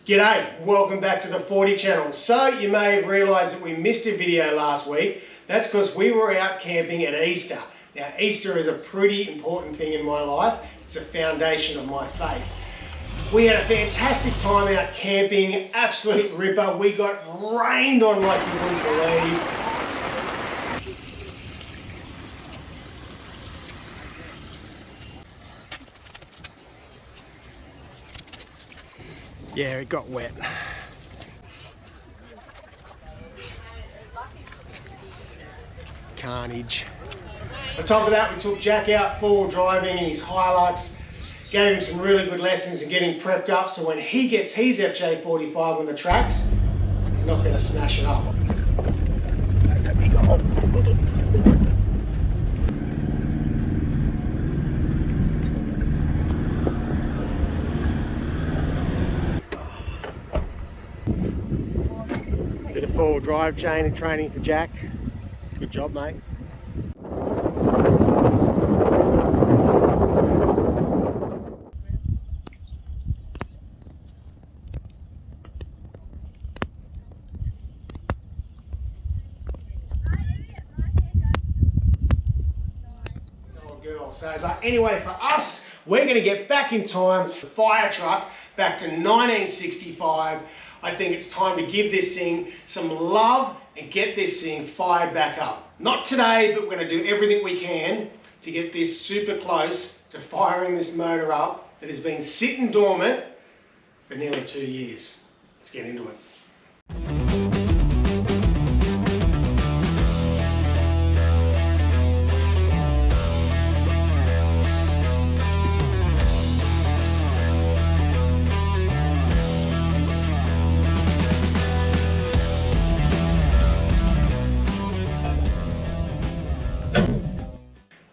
G'day, welcome back to the 40 channel. So you may have realised that we missed a video last week. That's because we were out camping at Easter. Now Easter is a pretty important thing in my life. It's a foundation of my faith. We had a fantastic time out camping, absolute ripper. We got rained on like you wouldn't believe. Yeah, it got wet. Carnage. On top of that, we took Jack out four-wheel driving in his Hilux, gave him some really good lessons and getting prepped up so when he gets his FJ45 on the tracks, he's not going to smash it up. That's a big hole. Bit of four-wheel drive chain and training for Jack. Good job, mate. So, but anyway, for us, we're going to get back in time, the fire truck, back to 1965. I think it's time to give this thing some love and get this thing fired back up. Not today, but we're going to do everything we can to get this super close to firing this motor up that has been sitting dormant for nearly 2 years. Let's get into it.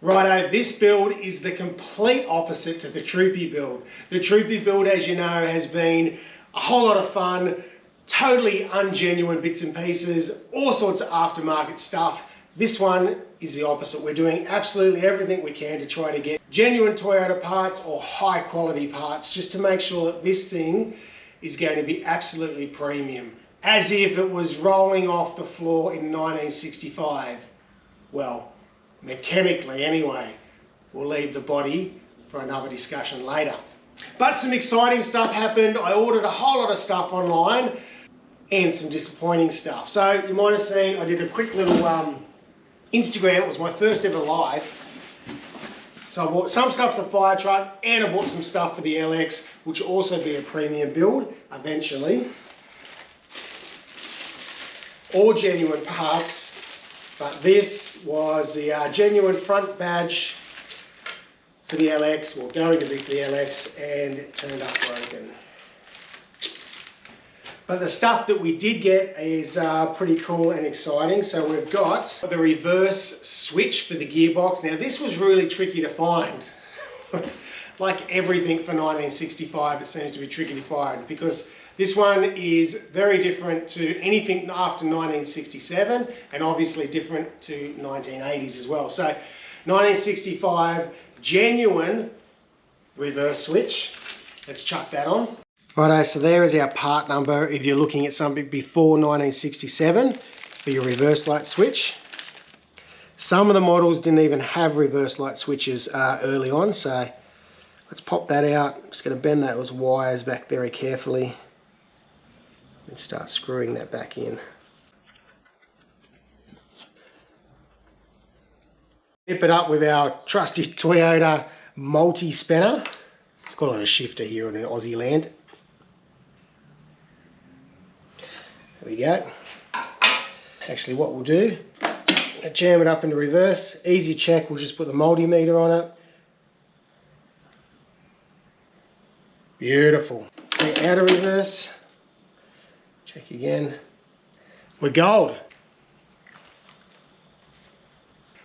Righto, this build is the complete opposite to the Troopy build. The Troopy build, as you know, has been a whole lot of fun, totally ungenuine bits and pieces, all sorts of aftermarket stuff. This one is the opposite. We're doing absolutely everything we can to try to get genuine Toyota parts or high quality parts, just to make sure that this thing is going to be absolutely premium, as if it was rolling off the floor in 1965. Well, mechanically anyway. We'll leave the body for another discussion later. But some exciting stuff happened. I ordered a whole lot of stuff online and some disappointing stuff. So you might have seen I did a quick little Instagram. It was my first ever live. So I bought some stuff for the fire truck and I bought some stuff for the LX, which will also be a premium build eventually. All genuine parts. But this was the genuine front badge for the LX, or going to be for the LX, and it turned up broken. But the stuff that we did get is pretty cool and exciting. So we've got the reverse switch for the gearbox. Now this was really tricky to find. Like everything for 1965, it seems to be tricky to find because this one is very different to anything after 1967 and obviously different to 1980s as well. So 1965 genuine reverse switch. Let's chuck that on. Righto, so there is our part number if you're looking at something before 1967 for your reverse light switch. Some of the models didn't even have reverse light switches early on, so let's pop that out. I'm just going to bend those wires back very carefully and start screwing that back in. Nip it up with our trusty Toyota multi-spanner. Let's call it a shifter here in Aussie land. There we go. Actually what we'll do, jam it up into reverse. Easy check, we'll just put the multimeter on it. Beautiful. Take it out of reverse. Check again. We're gold.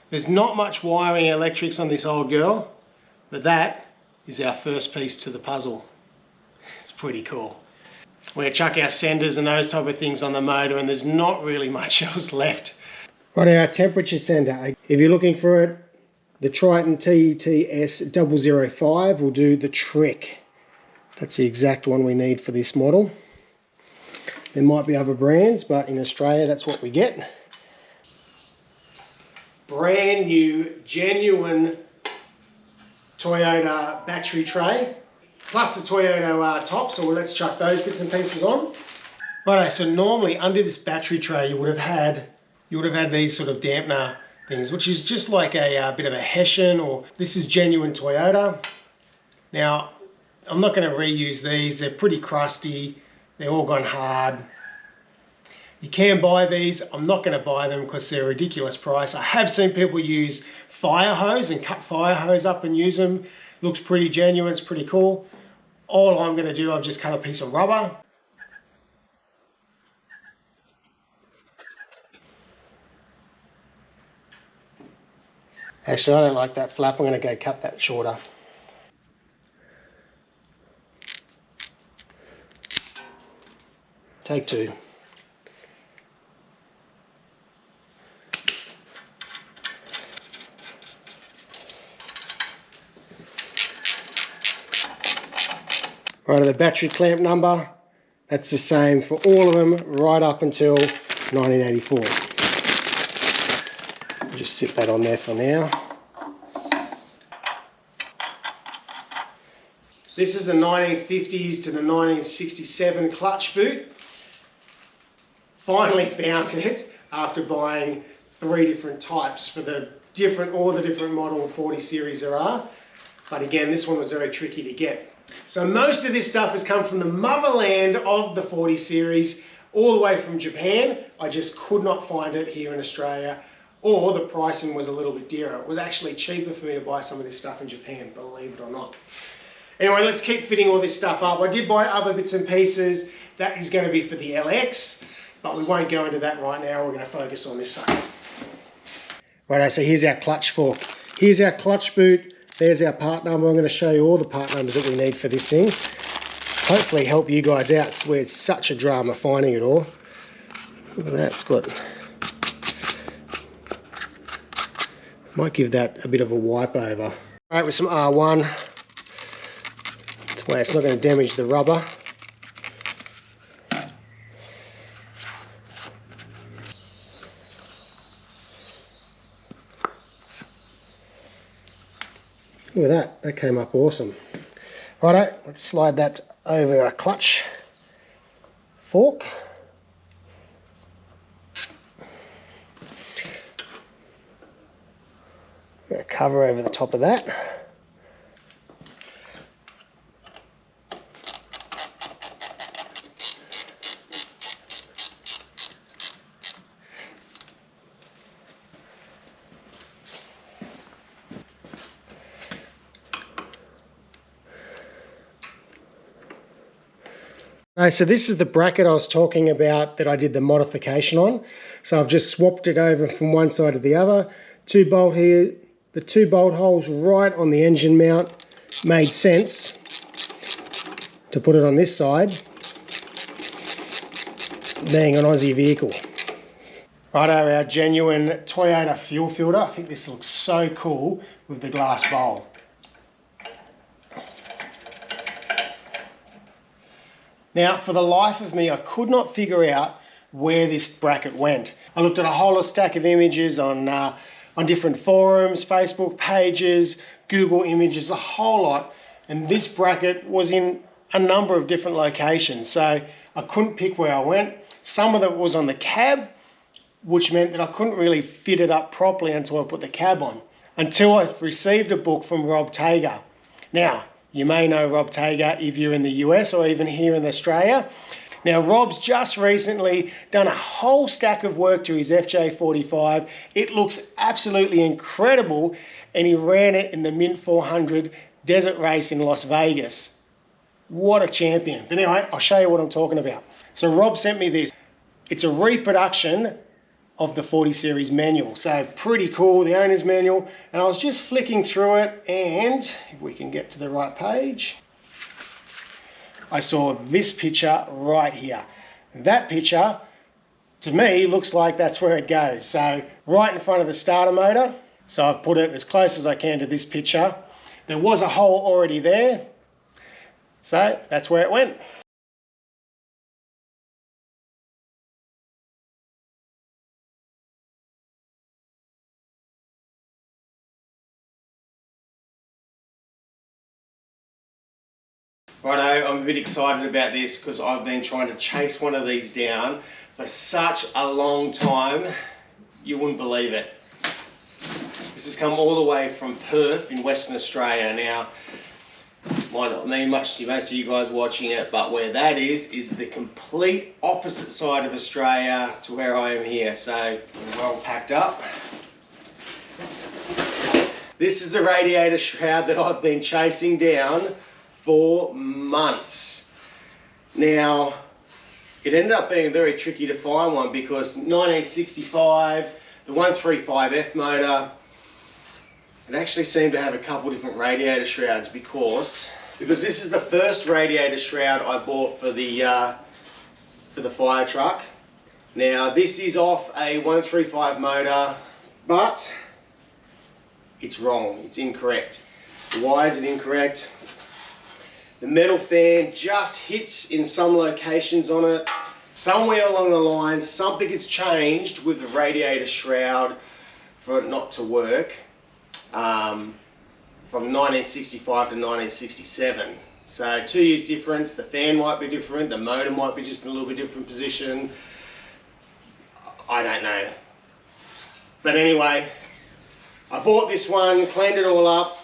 There's not much wiring electrics on this old girl, but that is our first piece to the puzzle. It's pretty cool. We're going to chuck our senders and those type of things on the motor and there's not really much else left. Right, our temperature sender. If you're looking for it, the Triton TETS005 will do the trick. That's the exact one we need for this model. There might be other brands, but in Australia, that's what we get. Brand new, genuine Toyota battery tray, plus the Toyota top, so let's chuck those bits and pieces on. Righto, so normally under this battery tray you would have had these sort of dampener things, which is just like a bit of a Hessian, or this is genuine Toyota. Now, I'm not going to reuse these, they're pretty crusty, they're all gone hard. You can buy these. I'm not going to buy them because they're a ridiculous price. I have seen people use fire hose and cut fire hose up and use them. Looks pretty genuine, it's pretty cool. All I'm going to do, I've just cut a piece of rubber. Actually, I don't like that flap. I'm going to go cut that shorter. Take two. Right, the battery clamp number, that's the same for all of them right up until 1984. I'll just sit that on there for now. This is the 1950s to the 1967 clutch boot. Finally found it after buying 3 different types for all the different model 40 series there are. But again, this one was very tricky to get. So most of this stuff has come from the motherland of the 40 series, all the way from Japan. I just could not find it here in Australia, or the pricing was a little bit dearer. It was actually cheaper for me to buy some of this stuff in Japan, believe it or not. Anyway, let's keep fitting all this stuff up. I did buy other bits and pieces. That is going to be for the LX, but we won't go into that right now. We're going to focus on this side. Right, so here's our clutch fork. Here's our clutch boot. There's our part number. I'm going to show you all the part numbers that we need for this thing. Hopefully help you guys out, because we're such a drama finding it all. Look at that, it's got... Might give that a bit of a wipe over. Alright, with some R1. This way it's not going to damage the rubber. Look at that came up awesome. Righto, let's slide that over our clutch fork. Got a cover over the top of that. So this is the bracket I was talking about that I did the modification on. So I've just swapped it over from one side to the other. 2 bolt here, the 2 bolt holes right on the engine mount. Made sense to put it on this side, being an Aussie vehicle. Righto, our genuine Toyota fuel filter. I think this looks so cool with the glass bowl. Now, for the life of me, I could not figure out where this bracket went. I looked at a whole stack of images on different forums, Facebook pages, Google images, a whole lot, and this bracket was in a number of different locations, so I couldn't pick where I went. Some of it was on the cab, which meant that I couldn't really fit it up properly until I put the cab on, until I received a book from Rob Tygart. Now, you may know Rob Tygart if you're in the US or even here in Australia. Now, Rob's just recently done a whole stack of work to his FJ45. It looks absolutely incredible, and he ran it in the Mint 400 desert race in Las Vegas. What a champion. But anyway, I'll show you what I'm talking about. So Rob sent me this. It's a reproduction of the 40 series manual. So pretty cool, the owner's manual. And I was just flicking through it, and if we can get to the right page, I saw this picture right here. That picture, to me, looks like that's where it goes. So right in front of the starter motor. So I've put it as close as I can to this picture. There was a hole already there. So that's where it went. Righto, I'm a bit excited about this because I've been trying to chase one of these down for such a long time, you wouldn't believe it. This has come all the way from Perth in Western Australia. Now, might not mean much to most of you guys watching it, but where that is the complete opposite side of Australia to where I am here. So, I'm well packed up. This is the radiator shroud that I've been chasing down for months. Now, it ended up being very tricky to find one because 1965, the 135F motor, it actually seemed to have a couple different radiator shrouds because this is the first radiator shroud I bought for the fire truck. Now, this is off a 135 motor, but it's wrong, it's incorrect. Why is it incorrect? The metal fan just hits in some locations on it. Somewhere along the line, something gets changed with the radiator shroud for it not to work from 1965 to 1967. So 2 years difference, the fan might be different, the motor might be just in a little bit different position. I don't know. But anyway, I bought this one, cleaned it all up,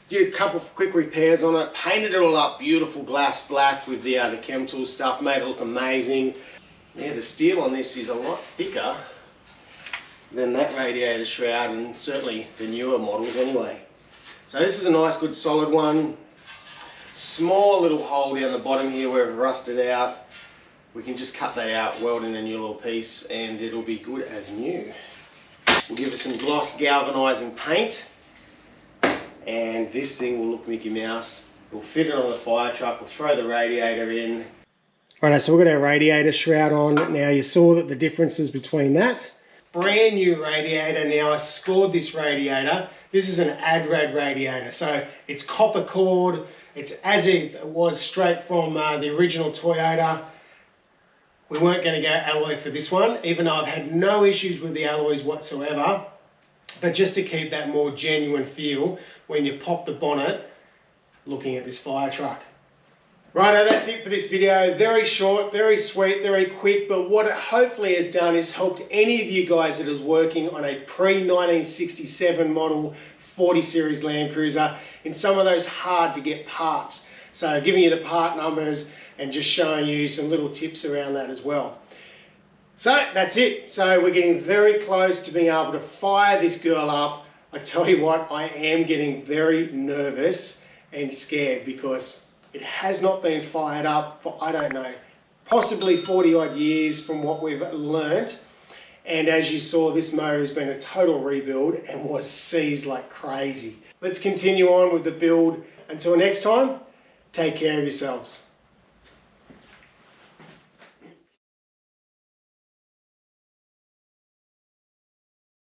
did a couple of quick repairs on it, painted it all up beautiful glass black with the Chem Tool stuff, made it look amazing. Yeah, the steel on this is a lot thicker than that radiator shroud, and certainly the newer models anyway. So this is a nice good solid one. Small little hole down the bottom here where it rusted out. We can just cut that out, weld in a new little piece, and it'll be good as new. We'll give it some gloss galvanizing paint, and this thing will look Mickey Mouse. We'll fit it on the fire truck, we'll throw the radiator in. Alright, so we've got our radiator shroud on. Now you saw that the differences between that. Brand new radiator. Now I scored this radiator. This is an ADRAD radiator, so it's copper cord. It's as if it was straight from the original Toyota. We weren't going to go alloy for this one, even though I've had no issues with the alloys whatsoever. But just to keep that more genuine feel when you pop the bonnet looking at this fire truck. Righto, that's it for this video. Very short, very sweet, very quick, but what it hopefully has done is helped any of you guys that is working on a pre-1967 model 40 series Land Cruiser in some of those hard to get parts. So giving you the part numbers and just showing you some little tips around that as well. So that's it. So we're getting very close to being able to fire this girl up. I tell you what, I am getting very nervous and scared because it has not been fired up for, I don't know, possibly 40 odd years from what we've learnt. And as you saw, this motor has been a total rebuild and was seized like crazy. Let's continue on with the build. Until next time, take care of yourselves.